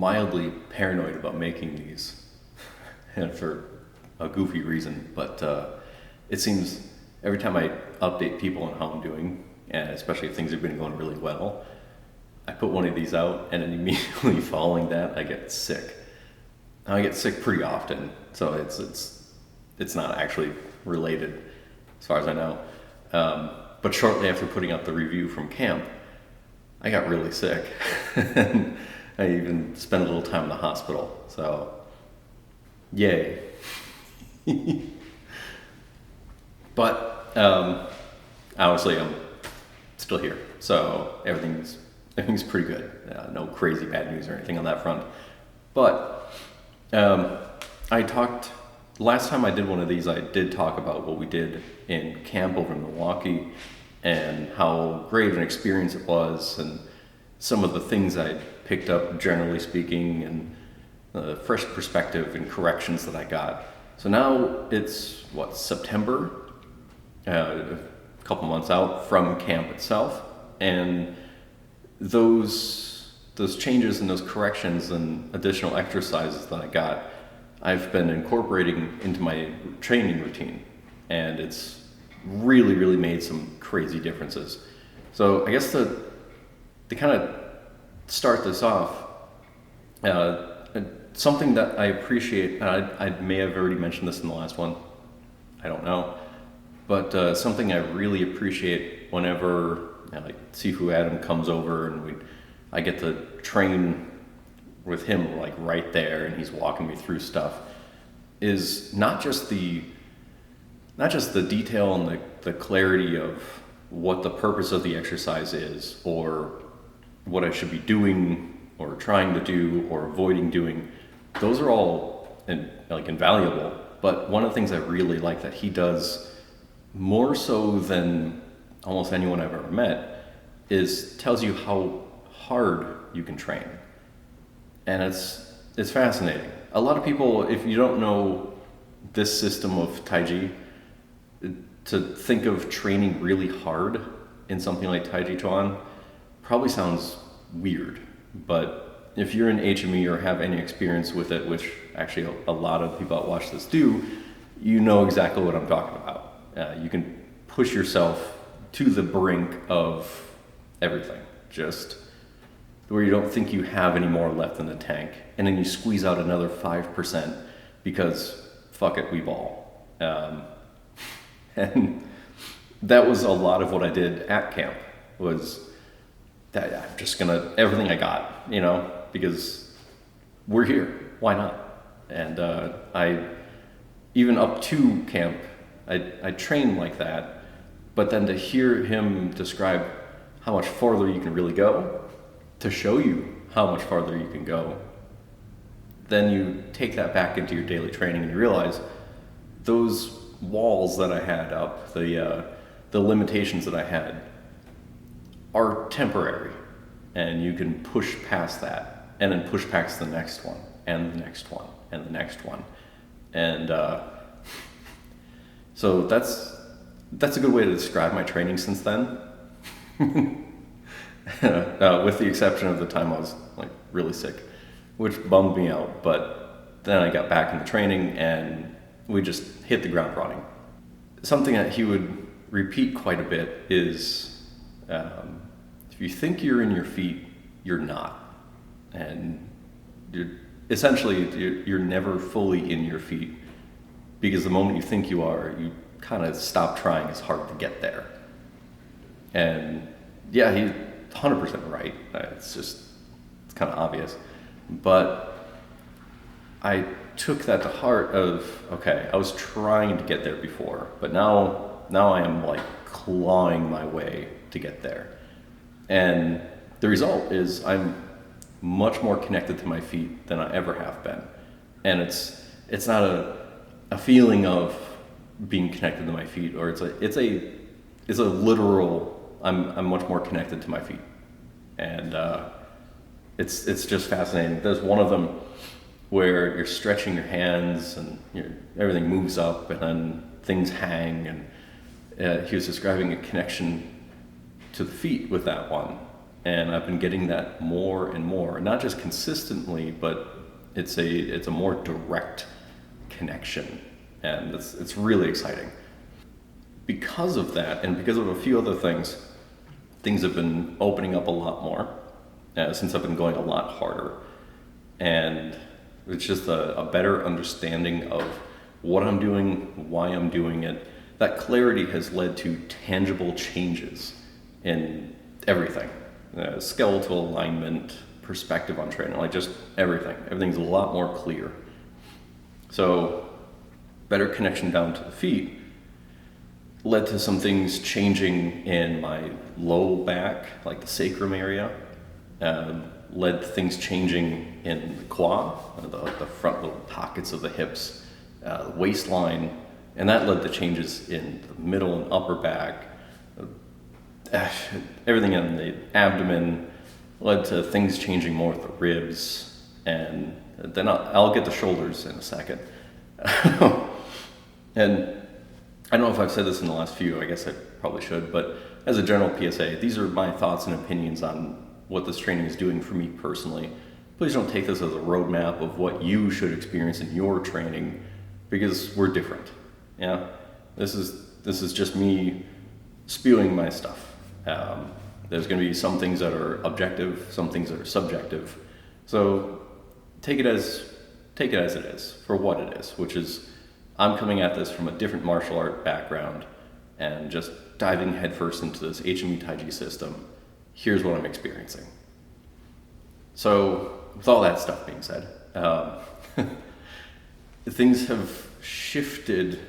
mildly paranoid about making these, and for a goofy reason, but it seems every time I update people on how I'm doing, and especially if things have been going really well, I put one of these out, and then immediately following that, I get sick. Now, I get sick pretty often, so it's not actually related, as far as I know. But shortly after putting out the review from camp, I got really sick. And I even spent a little time in the hospital. So, yay. But honestly, I'm still here. So everything's pretty good. No crazy bad news or anything on that front. But last time I did one of these, I did talk about what we did in camp over in Milwaukee and how great of an experience it was, and some of the things I picked up, generally speaking, and the fresh perspective and corrections that I got. So now it's, September, a couple months out from camp itself, and those changes and those corrections and additional exercises that I got, I've been incorporating into my training routine, and it's really, really made some crazy differences. So I guess to kind of start this off, something that I appreciate, and I may have already mentioned this in the last one, I don't know, but something I really appreciate whenever like Sifu Adam comes over and I get to train with him like right there, and he's walking me through stuff, is not just the detail and the clarity of what the purpose of the exercise is, or what I should be doing or trying to do or avoiding doing. Those are all invaluable, but one of the things I really like that he does more so than almost anyone I've ever met is tells you how hard you can train. And it's fascinating. A lot of people, if you don't know this system of Taiji, to think of training really hard in something like Taiji Chuan probably sounds weird. But if you're in HME or have any experience with it, which actually a lot of people that watch this do, you know exactly what I'm talking about. You can push yourself to the brink of everything, just where you don't think you have any more left in the tank, and then you squeeze out another 5% because fuck it, we ball. And that was a lot of what I did at camp, was that I'm just gonna, everything I got, because we're here, why not? And I, even up to camp, I trained like that, but then to hear him describe how much farther you can really go, to show you how much farther you can go, then you take that back into your daily training and you realize those walls that I had up, the limitations that I had, are temporary, and you can push past that, and then push past the next one, and the next one, and the next one, and so that's a good way to describe my training since then. With the exception of the time I was really sick, which bummed me out, but then I got back into training and we just hit the ground running. Something that he would repeat quite a bit is, if you think you're in your feet, you're not. And you're never fully in your feet, because the moment you think you are, you kind of stop trying as hard to get there. And yeah, he's 100% right. It's kind of obvious. But I took that to heart of, okay, I was trying to get there before, but now I am clawing my way to get there. And the result is I'm much more connected to my feet than I ever have been. And it's not a feeling of being connected to my feet, or it's a literal, I'm much more connected to my feet. And it's just fascinating. There's one of them where you're stretching your hands and everything moves up and then things hang, and he was describing a connection to the feet with that one. And I've been getting that more and more, not just consistently, but it's a more direct connection, and it's really exciting. Because of that, and because of a few other things, things have been opening up a lot more since I've been going a lot harder, and it's just a better understanding of what I'm doing, why I'm doing it. That clarity has led to tangible changes in everything. Skeletal alignment, perspective on training, like just everything. Everything's a lot more clear. So better connection down to the feet led to some things changing in my low back, like the sacrum area. Led to things changing in the quad, the front little pockets of the hips, the waistline, and that led to changes in the middle and upper back. Everything in the abdomen led to things changing more with the ribs, and then I'll get the shoulders in a second. And I don't know if I've said this in the last few, I guess I probably should, but as a general PSA, these are my thoughts and opinions on what this training is doing for me personally. Please don't take this as a roadmap of what you should experience in your training, because we're different. Yeah, this is just me spewing my stuff. There's going to be some things that are objective, some things that are subjective. So take it as it is, for what it is, which is I'm coming at this from a different martial art background and just diving headfirst into this HME Taiji system. Here's what I'm experiencing. So with all that stuff being said, things have shifted.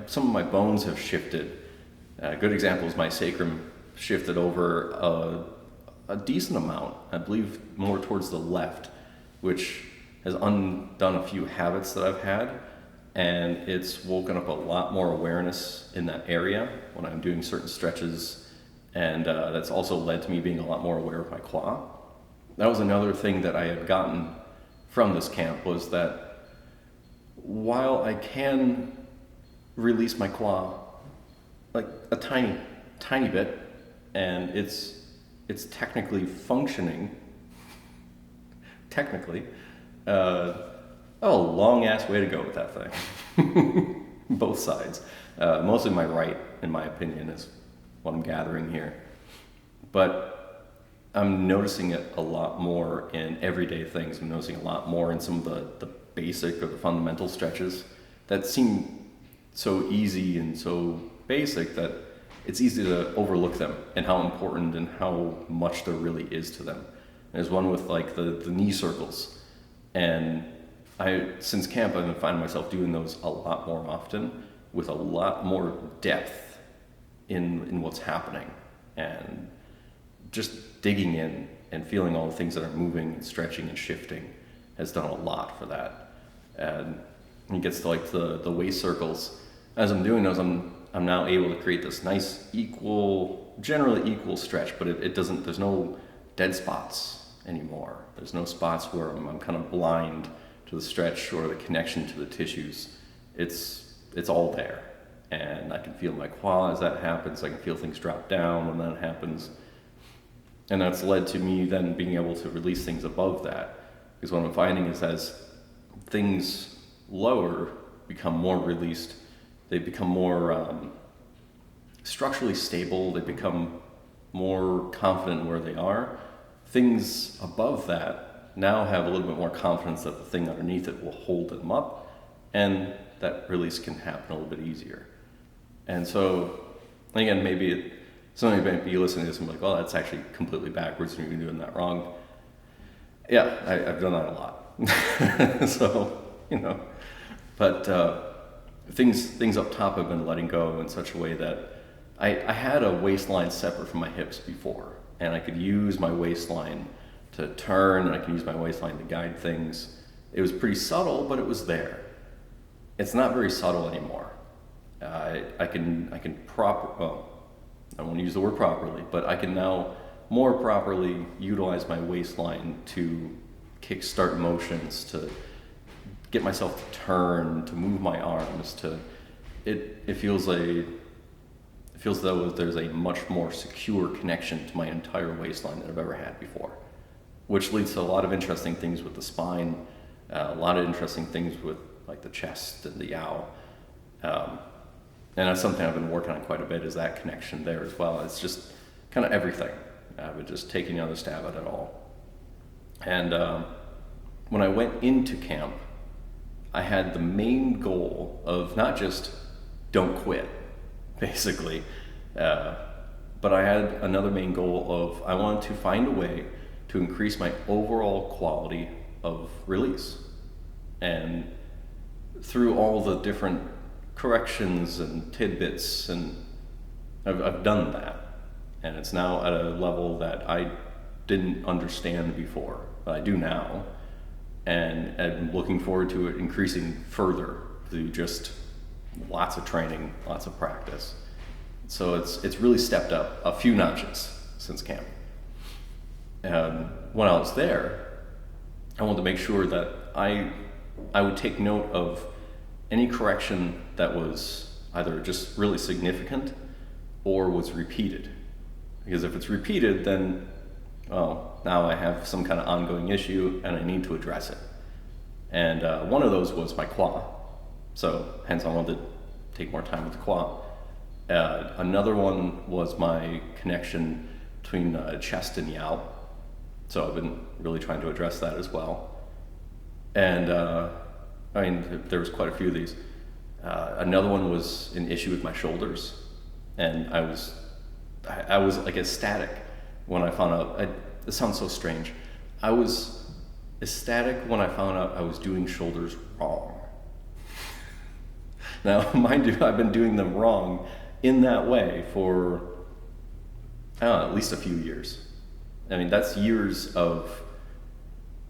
Some of my bones have shifted. A good example is my sacrum shifted over a decent amount, I believe more towards the left, which has undone a few habits that I've had, and it's woken up a lot more awareness in that area when I'm doing certain stretches, and that's also led to me being a lot more aware of my quad. That was another thing that I had gotten from this camp, was that while I can release my quad like a tiny bit, and it's technically functioning, long ass way to go with that thing. Both sides. Mostly my right, in my opinion, is what I'm gathering here. But I'm noticing it a lot more in everyday things. I'm noticing a lot more in some of the basic or the fundamental stretches that seem so easy and so basic that it's easy to overlook them and how important and how much there really is to them. There's one with like the knee circles, and since camp I've been finding myself doing those a lot more often with a lot more depth in what's happening, and just digging in and feeling all the things that are moving and stretching and shifting has done a lot for that. And when it gets to like the waist circles, as I'm doing those, I'm now able to create this nice generally equal stretch, but it doesn't, there's no dead spots anymore. There's no spots where I'm kind of blind to the stretch or the connection to the tissues. It's all there. And I can feel my quad as that happens. I can feel things drop down when that happens. And that's led to me then being able to release things above that. Because what I'm finding is as things lower become more released, they become more structurally stable, they become more confident where they are. Things above that now have a little bit more confidence that the thing underneath it will hold them up, and that release can happen a little bit easier. And so, again, somebody might be listening to this and be like, well, that's actually completely backwards and you're doing that wrong. Yeah, I've done that a lot. So, but things up top have been letting go in such a way that I had a waistline separate from my hips before, and I could use my waistline to turn, and I could use my waistline to guide things. It was pretty subtle, but it was there. It's not very subtle anymore. I won't use the word properly, but I can now more properly utilize my waistline to kickstart motions, to get myself to turn, to move my arms, it feels it feels as though there's a much more secure connection to my entire waistline than I've ever had before, which leads to a lot of interesting things with the spine, a lot of interesting things with like the chest and the yow. And that's something I've been working on quite a bit, is that connection there as well. It's just kind of everything. I've been just taking another stab at it all. And when I went into camp, I had the main goal of not just don't quit, basically, but I had another main goal of I wanted to find a way to increase my overall quality of release. And through all the different corrections and tidbits, and I've done that. And it's now at a level that I didn't understand before, but I do now. And I'm looking forward to it increasing further through just lots of training, lots of practice. So it's really stepped up a few notches since camp. And when I was there, I wanted to make sure that I would take note of any correction that was either just really significant or was repeated. Because if it's repeated, then, well, now I have some kind of ongoing issue and I need to address it. And one of those was my quad. So hence I wanted to take more time with the quad. Another one was my connection between chest and yow. So I've been really trying to address that as well. And I mean, there was quite a few of these. Another one was an issue with my shoulders. And I was like ecstatic when I found out, it sounds so strange. I was ecstatic when I found out I was doing shoulders wrong. Now, mind you, I've been doing them wrong in that way for, I don't know, at least a few years. I mean, that's years of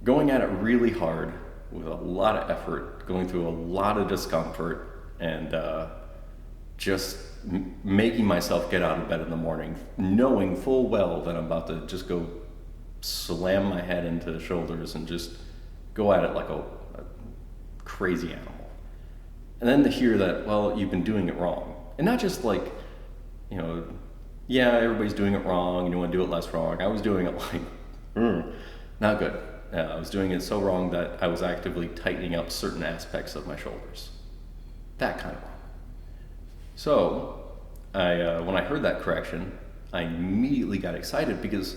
going at it really hard with a lot of effort, going through a lot of discomfort, and just making myself get out of bed in the morning, knowing full well that I'm about to just go slam my head into the shoulders and just go at it like a crazy animal. And then to hear that, well, you've been doing it wrong. And not just like, yeah, everybody's doing it wrong and you want to do it less wrong. I was doing it like, not good. I was doing it so wrong that I was actively tightening up certain aspects of my shoulders. That kind of wrong. So, when I heard that correction, I immediately got excited because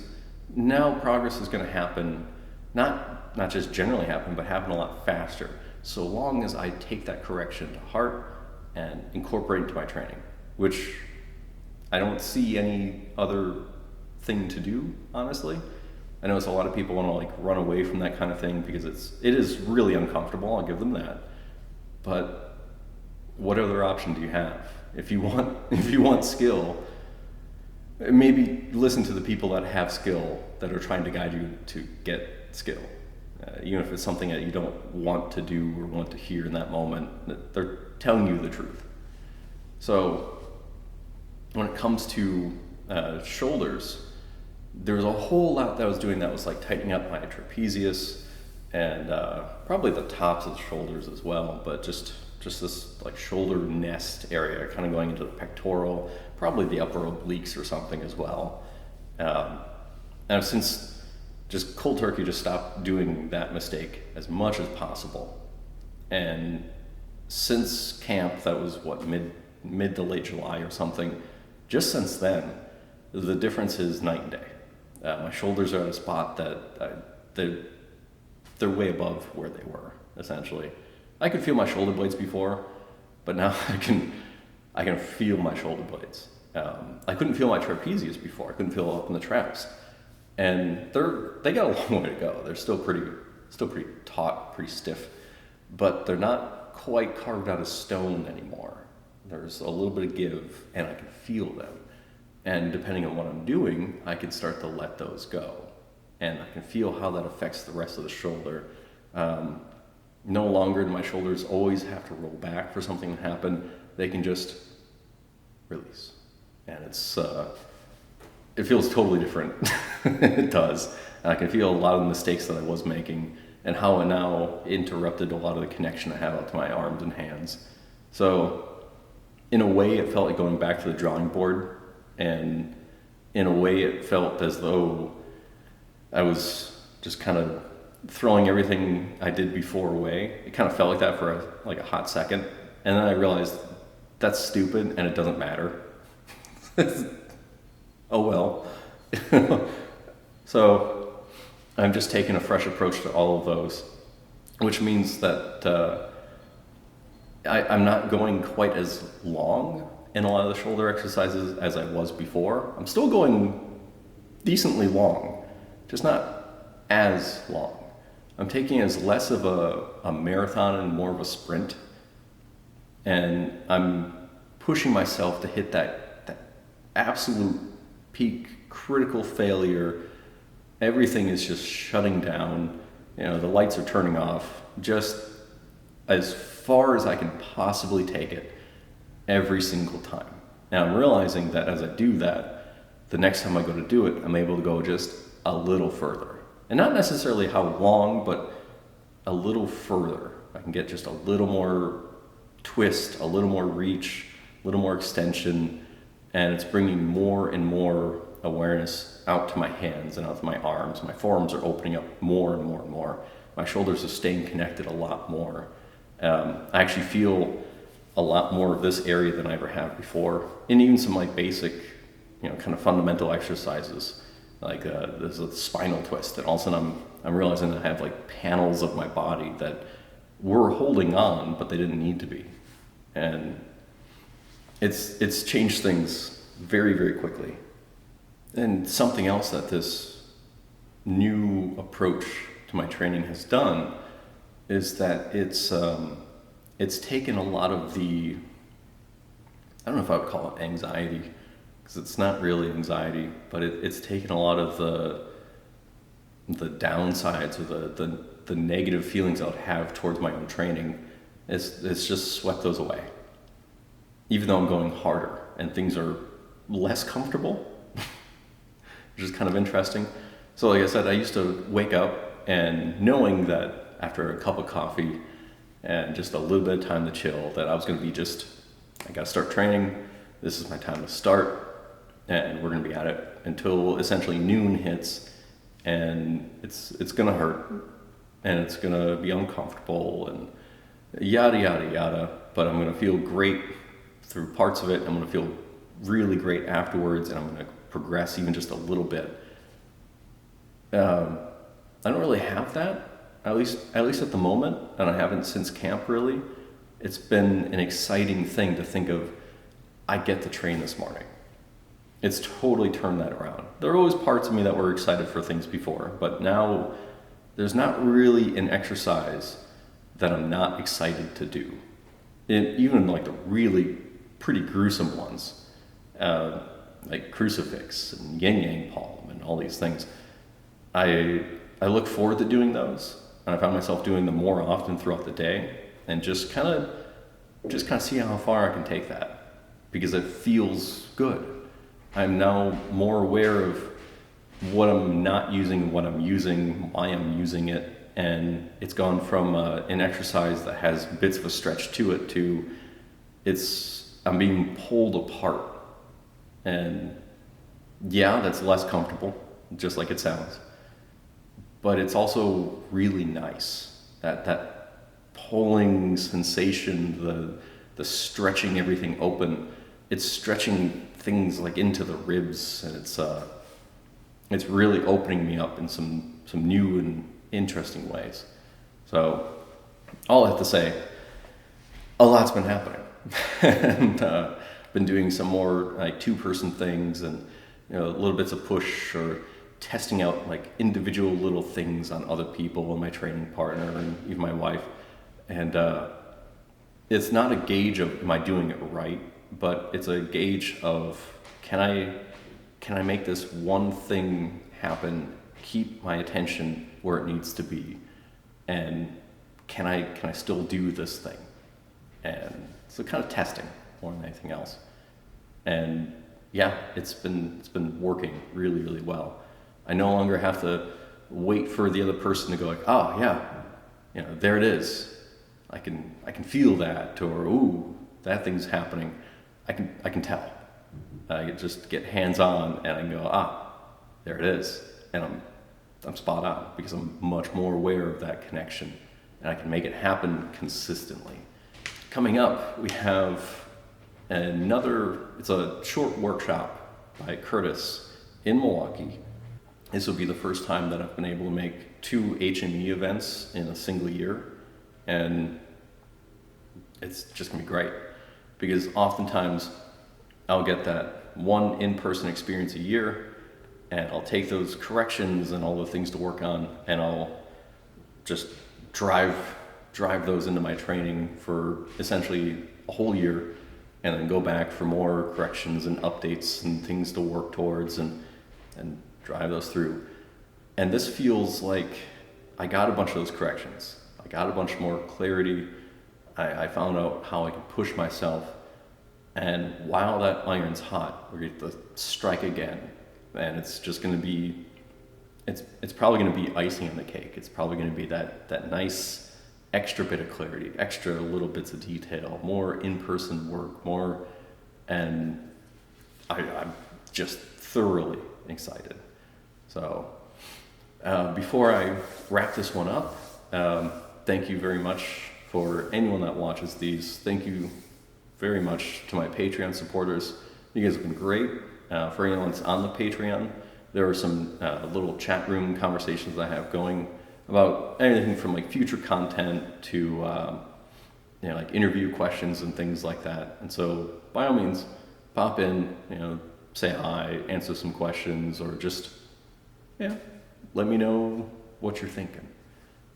now progress is going to happen, not just generally happen, but happen a lot faster, so long as I take that correction to heart and incorporate it into my training, which I don't see any other thing to do, honestly. I know it's a lot of people want to like run away from that kind of thing because it is really uncomfortable, I'll give them that. But what other option do you have? If you want skill, maybe listen to the people that have skill that are trying to guide you to get skill. Even if it's something that you don't want to do or want to hear in that moment, they're telling you the truth. So when it comes to shoulders, there's a whole lot that I was doing that was like tightening up my trapezius and probably the tops of the shoulders as well, but just this like shoulder nest area kind of going into the pectoral, probably the upper obliques or something as well. And I've since just cold turkey just stopped doing that mistake as much as possible. And since camp, that was what, mid to late July or something, just since then, the difference is night and day. My shoulders are at a spot that they're way above where they were, essentially. I could feel my shoulder blades before, but now I can feel my shoulder blades. I couldn't feel my trapezius before. I couldn't feel up in the traps. And they got a long way to go. They're still pretty taut, pretty stiff, but they're not quite carved out of stone anymore. There's a little bit of give, and I can feel them. And depending on what I'm doing, I can start to let those go. And I can feel how that affects the rest of the shoulder. No longer do my shoulders always have to roll back for something to happen. They can just release. And it feels totally different. It does. And I can feel a lot of the mistakes that I was making and how it now interrupted a lot of the connection I have out to my arms and hands. So in a way, it felt like going back to the drawing board, and in a way, it felt as though I was just kind of throwing everything I did before away. It kind of felt like that for a hot second, and then I realized that's stupid and it doesn't matter. Oh well. So I'm just taking a fresh approach to all of those, which means that I'm not going quite as long in a lot of the shoulder exercises as I was before. I'm still going decently long, just not as long. I'm taking it as less of a marathon and more of a sprint. And I'm pushing myself to hit that absolute peak, critical failure. Everything is just shutting down. The lights are turning off. Just as far as I can possibly take it every single time. Now I'm realizing that as I do that, the next time I go to do it, I'm able to go just a little further. And not necessarily how long, but a little further. I can get just a little more twist, a little more reach, a little more extension, and it's bringing more and more awareness out to my hands and out to my arms. My forearms are opening up more and more and more. My shoulders are staying connected a lot more. I actually feel a lot more of this area than I ever have before. And even some basic, kind of fundamental exercises, there's a spinal twist, and all of a sudden I'm realizing that I have panels of my body that were holding on, but they didn't need to be. And it's changed things very, very quickly. And something else that this new approach to my training has done is that it's taken a lot of the, I don't know if I would call it anxiety, because it's not really anxiety, but it's taken a lot of the downsides or the negative feelings I would have towards my own training. It's just swept those away. Even though I'm going harder and things are less comfortable, which is kind of interesting. So like I said, I used to wake up and knowing that after a cup of coffee and just a little bit of time to chill, that I was going to be I got to start training. This is my time to start, and we're going to be at it until essentially noon hits, and it's going to hurt, and it's going to be uncomfortable, and yada, yada, yada, but I'm going to feel great through parts of it. I'm going to feel really great afterwards, and I'm going to progress even just a little bit. I don't really have that, at least at the moment, and I haven't since camp really. It's been an exciting thing to think of, I get to train this morning. It's totally turned that around. There are always parts of me that were excited for things before, but now there's not really an exercise that I'm not excited to do. Even the really pretty gruesome ones, like crucifix and yin yang palm and all these things. I look forward to doing those, and I found myself doing them more often throughout the day, and just kind of see how far I can take that, because it feels good. I'm now more aware of what I'm not using, what I'm using, why I'm using it, and it's gone from an exercise that has bits of a stretch to it to I'm being pulled apart. And yeah, that's less comfortable, just like it sounds. But it's also really nice. That pulling sensation, the stretching everything open, it's stretching things into the ribs, and it's really opening me up in some new and interesting ways. So all I have to say, a lot's been happening. And been doing some more two-person things, and little bits of push, or testing out individual little things on other people and my training partner and even my wife. And it's not a gauge of am I doing it right, but it's a gauge of can I make this one thing happen, keep my attention where it needs to be, and can I still do this thing? And so kind of testing more than anything else. And yeah, it's been working really, really well. I no longer have to wait for the other person to go oh yeah, there it is. I can feel that, or ooh, that thing's happening. I can tell. I can just get hands-on and I can go, there it is. And I'm spot on because I'm much more aware of that connection and I can make it happen consistently. Coming up, we have it's a short workshop by Curtis in Milwaukee. This will be the first time that I've been able to make 2 HME events in a single year. And it's just gonna be great because oftentimes I'll get that one in-person experience a year and I'll take those corrections and all the things to work on and I'll just drive those into my training for essentially a whole year and then go back for more corrections and updates and things to work towards and drive those through. And this feels like I got a bunch of those corrections. I got a bunch more clarity. I found out how I can push myself. And while that iron's hot, we're going to strike again. And it's just going to be, it's probably going to be icing on the cake. It's probably going to be that nice extra bit of clarity, extra little bits of detail, more in-person work, more, and I'm just thoroughly excited. So before I wrap this one up, thank you very much for anyone that watches these. Thank you very much to my Patreon supporters. You guys have been great. For anyone that's on the Patreon, there are some little chat room conversations I have going about anything from like future content to like interview questions and things like that. And so by all means, pop in, say hi, answer some questions, or just let me know what you're thinking.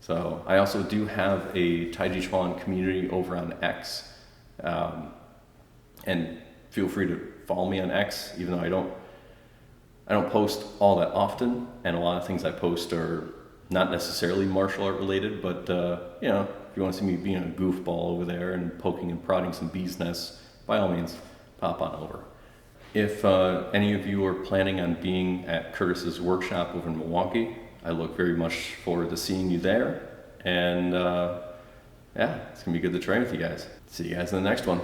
So I also do have a Taiji Chuan community over on X, and feel free to follow me on X, even though I don't post all that often, and a lot of things I post are not necessarily martial art related, but if you want to see me being a goofball over there and poking and prodding some bees nests, by all means, pop on over. If any of you are planning on being at Curtis's workshop over in Milwaukee, I look very much forward to seeing you there. And it's going to be good to train with you guys. See you guys in the next one.